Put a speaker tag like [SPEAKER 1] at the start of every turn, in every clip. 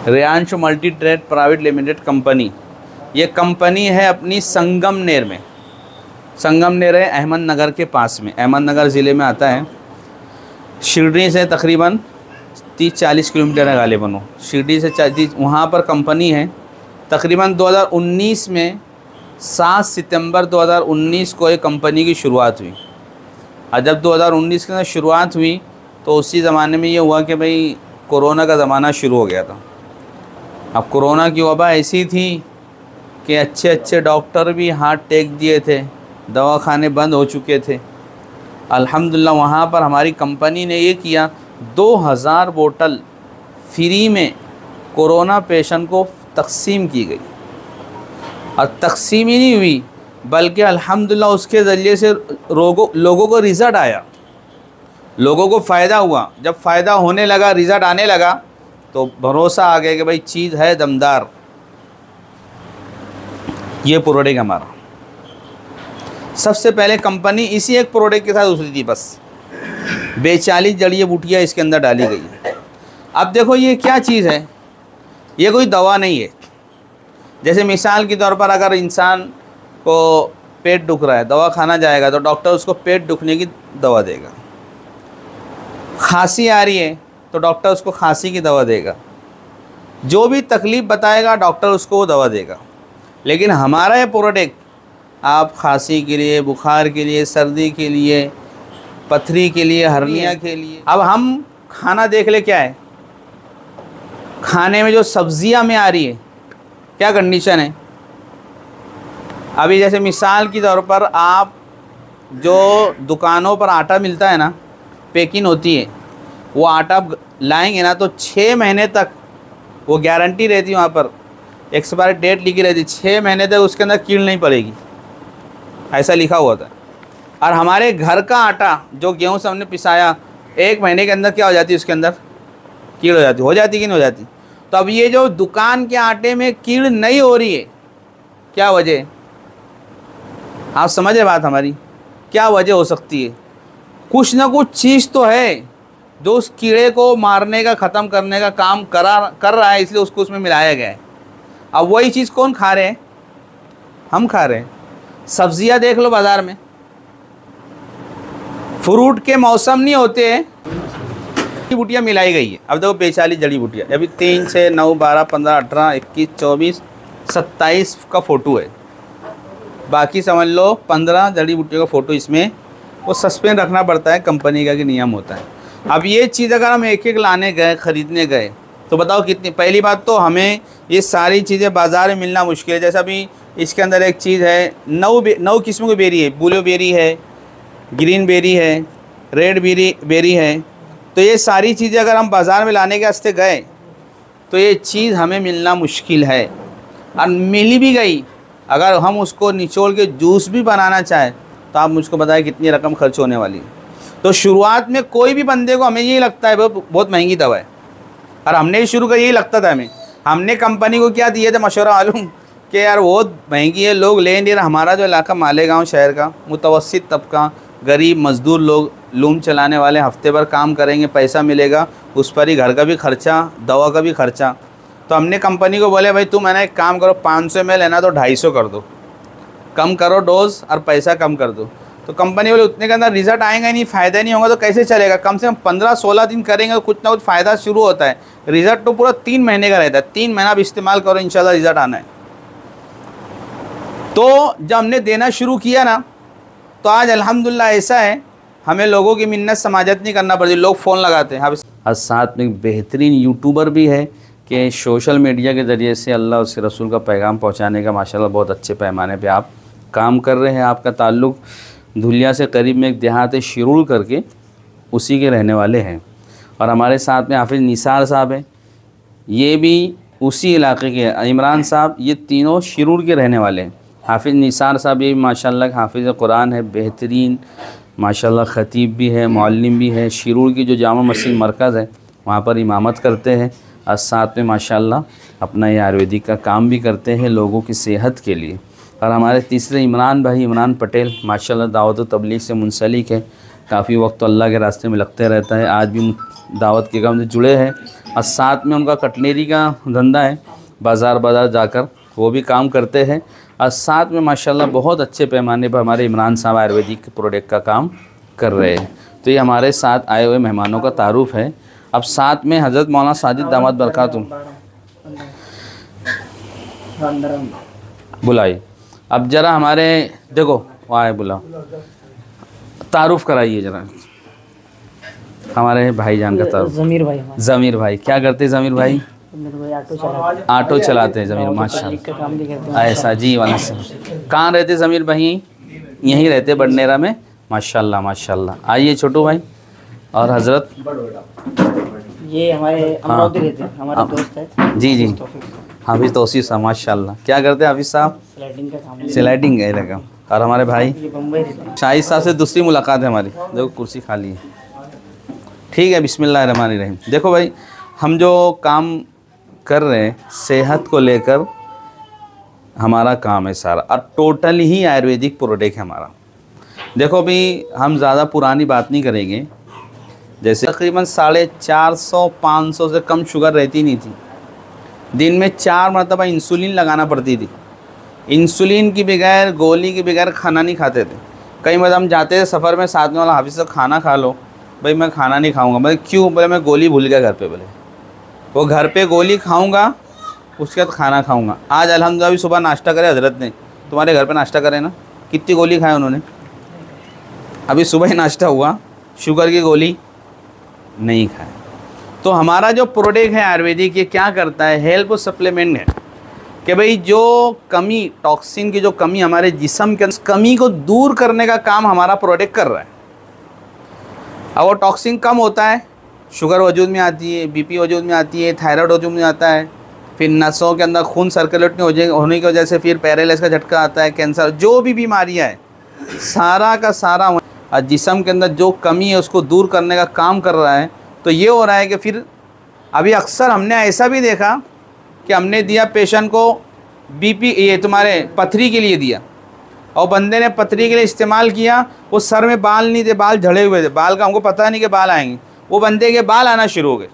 [SPEAKER 1] Reyansh multi trade private limited company, ये company है अपनी संगमनेर में। संगमनेर है अहमदनगर के पास में, अहमदनगर ज़िले में आता है। शिरडी से तकरीबन 30-40 किलोमीटर है गालिबन हो, शिरडी से 30, वहाँ पर कंपनी है। तकरीबन 2019 में 7 सितंबर 2019 को एक कंपनी की शुरुआत हुई। और जब 2019 के अंदर शुरुआत हुई तो उसी ज़माने में ये हुआ कि भाई कोरोना का ज़माना शुरू हो गया था। अब कोरोना की वबा ऐसी थी कि अच्छे अच्छे डॉक्टर भी हाथ टेक दिए थे, दवाखाने बंद हो चुके थे। अल्हम्दुलिल्लाह वहाँ पर हमारी कंपनी ने ये किया, 2000 बोतल फ्री में कोरोना पेशेंट को तकसीम की गई। और तकसीम ही नहीं हुई बल्कि अल्हम्दुलिल्लाह उसके ज़रिए से लोगों को रिज़ल्ट आया, लोगों को फ़ायदा हुआ। जब फ़ायदा होने लगा, रिज़ल्ट आने लगा तो भरोसा आ गया कि भाई चीज़ है दमदार। ये प्रोडक्ट हमारा सबसे पहले कंपनी इसी एक प्रोडक्ट के साथ उतरी थी, बस 42 जड़ी बूटियाँ इसके अंदर डाली गई है। अब देखो ये क्या चीज़ है, ये कोई दवा नहीं है। जैसे मिसाल के तौर पर अगर इंसान को पेट दुख रहा है, दवा खाना जाएगा तो डॉक्टर उसको पेट दुखने की दवा देगा। खांसी आ रही है तो डॉक्टर उसको खांसी की दवा देगा। जो भी तकलीफ़ बताएगा डॉक्टर उसको वो दवा देगा। लेकिन हमारा ये प्रोडक्ट आप खांसी के लिए, बुखार के लिए, सर्दी के लिए, पथरी के लिए, हर्निया के लिए। अब हम खाना देख ले, क्या है खाने में जो सब्जियां में आ रही है, क्या कंडीशन है। अभी जैसे मिसाल के तौर पर आप जो दुकानों पर आटा मिलता है ना, पैकिंग होती है, वो आटा लाएंगे ना तो 6 महीने तक वो गारंटी रहती है, वहाँ पर एक्सपायरी डेट लिखी रहती है, 6 महीने तक उसके अंदर कीड़ नहीं पड़ेगी, ऐसा लिखा हुआ था। और हमारे घर का आटा जो गेहूँ से हमने पिसाया, 1 महीने के अंदर क्या हो जाती है, उसके अंदर कीड़ हो जाती कि नहीं हो जाती। तो अब ये जो दुकान के आटे में कीड़ नहीं हो रही है, क्या वजह, आप समझे बात हमारी, क्या वजह हो सकती है। कुछ ना कुछ चीज़ तो है जो उस कीड़े को मारने का, ख़त्म करने का काम कर रहा है, इसलिए उसको उसमें मिलाया गया है। अब वही चीज़ कौन खा रहे हैं, हम खा रहे हैं। सब्जियां देख लो बाज़ार में, फ्रूट के मौसम नहीं होते हैं, जड़ी बूटियाँ मिलाई गई है। अब देखो 42 जड़ी बूटियाँ, अभी 3, 6, 9, 12, 15, 18, 21, 24, 27 का फ़ोटो है। बाकी समझ लो 15 जड़ी बूटियों का फ़ोटो इसमें वो सस्पेंड रखना पड़ता है, कंपनी का कि नियम होता है। अब ये चीज़ अगर हम एक लाने गए, ख़रीदने गए, तो बताओ कितनी। पहली बात तो हमें ये सारी चीज़ें बाज़ार में मिलना मुश्किल है। जैसा अभी इसके अंदर एक चीज़ है, 9 किस्म की बेरी है, ब्लू बेरी है, ग्रीन बेरी है, रेड बेरी है। तो ये सारी चीज़ें अगर हम बाज़ार में लाने के वास्ते गए तो ये चीज़ हमें मिलना मुश्किल है। और मिल भी गई, अगर हम उसको निचोड़ के जूस भी बनाना चाहें तो आप मुझको बताएं कितनी रकम खर्च होने वाली है। तो शुरुआत में कोई भी बंदे को हमें यही लगता है बहुत महंगी दवा है, और हमने शुरू कर यही लगता था हमें। हमने कंपनी को क्या दिए थे मशवरा मालूम कि यार बहुत महंगी है, लोग ले नहीं रहे। हमारा जो इलाका मालेगांव शहर का मुतवस्सित तबका, गरीब मज़दूर लोग, लूम चलाने वाले, हफ्ते भर काम करेंगे, पैसा मिलेगा, उस पर ही घर का भी खर्चा, दवा का भी खर्चा। तो हमने कंपनी को बोले भाई तुम है ना एक काम करो, 500 ml है ना तो 250 कर दो, कम करो डोज और पैसा कम कर दो। तो कंपनी बोले उतने के अंदर रिजल्ट आएगा ही नहीं, फ़ायदा नहीं होगा तो कैसे चलेगा। कम से कम 15-16 दिन करेंगे तो कुछ ना कुछ फ़ायदा शुरू होता है। रिज़ल्ट तो पूरा 3 महीने का रहता है, 3 महीना आप इस्तेमाल करो, इंशाल्लाह रिज़ल्ट आना है। तो जब हमने देना शुरू किया ना तो आज अल्हम्दुलिल्लाह ऐसा है, हमें लोगों की मिन्नत समाजत नहीं करना पड़ती, लोग फ़ोन लगाते हैं। और साथ में बेहतरीन यूट्यूबर भी है कि सोशल मीडिया के ज़रिए से अल्लाह उसके रसूल का पैगाम पहुँचाने का माशाल्लाह बहुत अच्छे पैमाने पर आप काम कर रहे हैं। आपका ताल्लुक़ धुलिया से करीब में एक देहात है शिरूर करके, उसी के रहने वाले हैं। और हमारे साथ में हाफिज़ निसार साहब हैं, ये भी उसी इलाके के हैं। इमरान साहब, ये तीनों शिरूर के रहने वाले हैं। हाफिज़ निसार साहब ये माशाल्लाह हाफिज़ कुरान है, बेहतरीन माशाल्लाह ख़तीब भी है, मुअल्लिम भी है। शिरूर की जो जामा मस्जिद मरकज़ है वहाँ पर इमामत करते हैं, और साथ में माशाल्लाह अपना ये आयुर्वेदिक का काम भी करते हैं लोगों की सेहत के लिए। और हमारे तीसरे इमरान भाई, इमरान पटेल, माशाल्लाह दावत व तबलीग से मुंसलिक है, काफ़ी वक्त तो अल्लाह के रास्ते में लगते रहता है। आज भी दावत के काम से जुड़े हैं और साथ में उनका कटलेरी का धंधा है, बाज़ार जाकर वो भी काम करते हैं और साथ में माशाल्लाह बहुत अच्छे पैमाने पर हमारे इमरान साहब आयुर्वेदिक प्रोडक्ट का काम कर रहे हैं। तो ये हमारे साथ आए हुए मेहमानों का तारुफ है। अब साथ में हज़रत मौलाना साजिद दामद बरकातुहू बुलाइए। अब ज़रा हमारे देखो आए बुलाओ, तारुफ कराइए ज़रा हमारे भाईजान का तारुफ। ज़मीर भाई क्या करते हैं? ज़मीर भाई ऑटो चलाते हैं ज़मीर, माशाल्लाह। ऐसा जी वाला कहाँ रहते ज़मीर भाई? यहीं रहते बडनेरा में, माशाल्लाह माशाल्लाह। आइए छोटू भाई और हज़रत
[SPEAKER 2] ये हमारे अमरावती रहते हैं, हमारे दोस्त है।
[SPEAKER 1] जी जी हाफिज़ तौसीफ़ साहब माशाल्लाह। क्या करते हैं हाफिज़ साहब?
[SPEAKER 2] स्लाइडिंग का काम।
[SPEAKER 1] स्लाइडिंग है लगा। और हमारे भाई
[SPEAKER 2] बम्बई रहते हैं।
[SPEAKER 1] शाहिद साहब से दूसरी मुलाकात है हमारी। देखो कुर्सी खाली है, ठीक है। बिस्मिल्लाहिर्रहमानिर्रहीम। देखो भाई हम जो काम कर रहे हैं सेहत को लेकर हमारा काम है सारा, और टोटल ही आयुर्वेदिक प्रोडक्ट है हमारा। देखो भी हम ज़्यादा पुरानी बात नहीं करेंगे, जैसे तकरीबन 450-500 से कम शुगर रहती नहीं थी। दिन में 4 मरतबा इंसुलिन लगाना पड़ती थी। इंसुलिन की बगैर, गोली के बगैर खाना नहीं खाते थे। कई बार हम जाते थे सफ़र में, साथ में वाला हाफिज़ साहब खाना खा लो। भाई मैं खाना नहीं खाऊंगा। भाई क्यों? बोले मैं गोली भूल गया घर पे। बोले वो घर पे गोली खाऊंगा, उसके बाद खाना खाऊंगा। आज अल्हम्दुलिल्लाह भी सुबह नाश्ता करे हजरत ने, तुम्हारे घर पे नाश्ता करे ना, कितनी गोली खाए उन्होंने? अभी सुबह ही नाश्ता हुआ, शुगर की गोली नहीं खाए। तो हमारा जो प्रोडक्ट है आयुर्वेदिक, ये क्या करता है? हेल्प सप्लीमेंट है कि भाई जो कमी, टॉक्सिन की जो कमी हमारे जिस्म के अंदर, कमी को दूर करने का काम हमारा प्रोडक्ट कर रहा है। अब वो टॉक्सिन कम होता है, शुगर वजूद में आती है, बीपी वजूद में आती है, थायराइड वजूद में आता है, फिर नसों के अंदर खून सर्कुलेट होने की वजह से फिर पैरालिसिस का झटका आता है, कैंसर, जो भी बीमारियां है सारा का सारा जिस्म के अंदर जो कमी है उसको दूर करने का काम कर रहा है। तो ये हो रहा है कि फिर अभी अक्सर हमने ऐसा भी देखा कि हमने दिया पेशेंट को बीपी, ये तुम्हारे पथरी के लिए दिया, और बंदे ने पथरी के लिए इस्तेमाल किया, वो सर में बाल नहीं थे, बाल झड़े हुए थे, बाल का हमको पता नहीं कि बाल आएंगे, वो बंदे के बाल आना शुरू हो गए।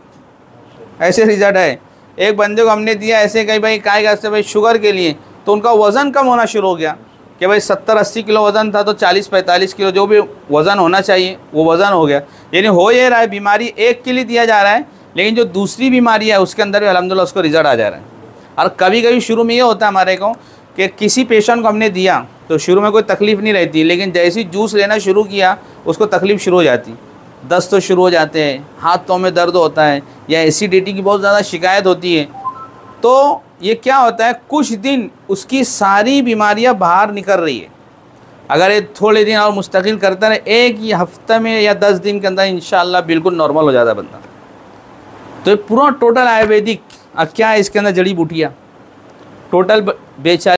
[SPEAKER 1] ऐसे रिजल्ट है। एक बंदे को हमने दिया ऐसे, कहीं भाई काय से भाई शुगर के लिए, तो उनका वज़न कम होना शुरू हो गया कि भाई 70-80 किलो वज़न था तो 40-45 किलो जो भी वज़न होना चाहिए वो वज़न हो गया। यानी हो ये रहा है, बीमारी एक के लिए दिया जा रहा है, लेकिन जो दूसरी बीमारी है उसके अंदर भी अल्हम्दुलिल्लाह उसको रिजल्ट आ जा रहा है। और कभी कभी शुरू में ये होता है हमारे को कि किसी पेशेंट को हमने दिया तो शुरू में कोई तकलीफ़ नहीं रहती, लेकिन जैसे ही जूस लेना शुरू किया उसको तकलीफ़ शुरू हो जाती, दस्त तो शुरू हो जाते हैं, हाथों में दर्द होता है, या एसिडिटी की बहुत ज़्यादा शिकायत होती है। तो ये क्या होता है, कुछ दिन उसकी सारी बीमारियां बाहर निकल रही है। अगर ये थोड़े दिन और मुस्तकिल करता रहे, एक ही हफ्ते में या 10 दिन के अंदर इंशाअल्लाह बिल्कुल नॉर्मल हो जाता है बंदा। तो ये पूरा टोटल आयुर्वेदिक। अब क्या है इसके अंदर? जड़ी बूटियाँ टोटल बेचारी